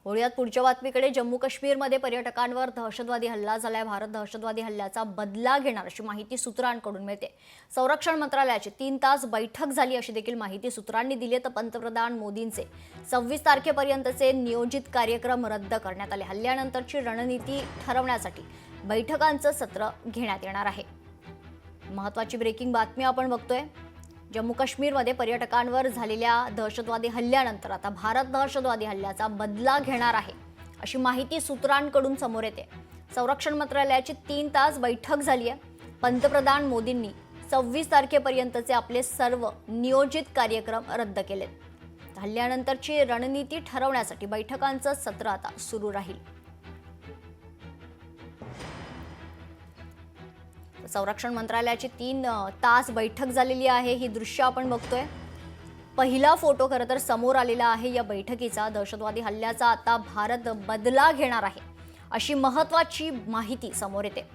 वळूयात पुढच्या बातमीकडे. जम्मू काश्मीरमध्ये पर्यटकांवर दहशतवादी हल्ला झालाय. भारत दहशतवादी हल्ल्याचा बदला घेणार अशी माहिती सूत्रांकडून मिळते. संरक्षण मंत्रालयाची 3 तास बैठक झाली अशी देखील माहिती सूत्रांनी दिली. तर पंतप्रधान मोदींचे 26 तारखेपर्यंतचे नियोजित कार्यक्रम रद्द करण्यात आले. हल्ल्यानंतरची रणनीती ठरवण्यासाठी बैठकांचं सत्र घेण्यात येणार आहे. महत्त्वाची ब्रेकिंग बातमी आपण बघतोय. जम्मू काश्मीरमध्ये पर्यटकांवर झालेल्या दहशतवादी हल्ल्यानंतर आता भारत दहशतवादी हल्ल्याचा बदला घेणार आहे अशी माहिती सूत्रांकडून समोर येते. संरक्षण मंत्रालयाची 3 तास बैठक झाली आहे. पंतप्रधान मोदींनी 26 तारखेपर्यंतचे आपले सर्व नियोजित कार्यक्रम रद्द केलेत. हल्ल्यानंतरची रणनीती ठरवण्यासाठी बैठकांचं सत्र आता सुरू राहील. संरक्षण मंत्रालयाची 3 तास बैठक झालेली आहे. ही दृश्य आपण बघतोय. पहिला फोटो खरं तर समोर आलेला आहे या बैठकीचा. दहशतवादी हल्ल्याचा आता भारत बदला घेणार आहे अशी महत्त्वाची माहिती समोर येते.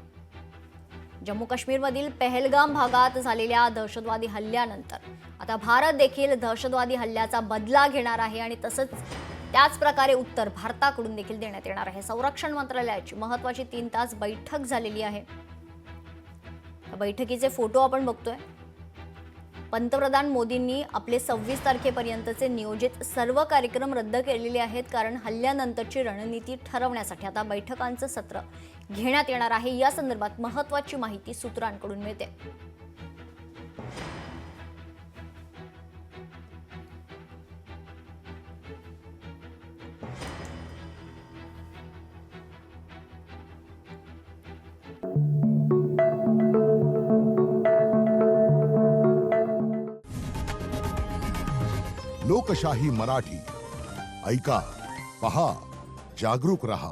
जम्मू काश्मीरमधील पहलगाम भागात झालेल्या दहशतवादी हल्ल्यानंतर आता भारत देखील दहशतवादी हल्ल्याचा बदला घेणार आहे आणि तसंच त्याच प्रकारे उत्तर भारताकडून देखील देण्यात येणार आहे. संरक्षण मंत्रालयाची महत्त्वाची 3 तास बैठक झालेली आहे. बैठकीचे फोटो आपण बघतोय. पंतप्रधान मोदींनी आपले 26 तारखेपर्यंतचे नियोजित सर्व कार्यक्रम रद्द केलेले आहेत, कारण हल्ल्यानंतरची रणनीती ठरवण्यासाठी आता बैठकांचं सत्र घेण्यात येणार आहे. या संदर्भात महत्त्वाची माहिती सूत्रांकडून मिळते. लोकशाही मराठी ऐका, पहा, जागरूक रहा.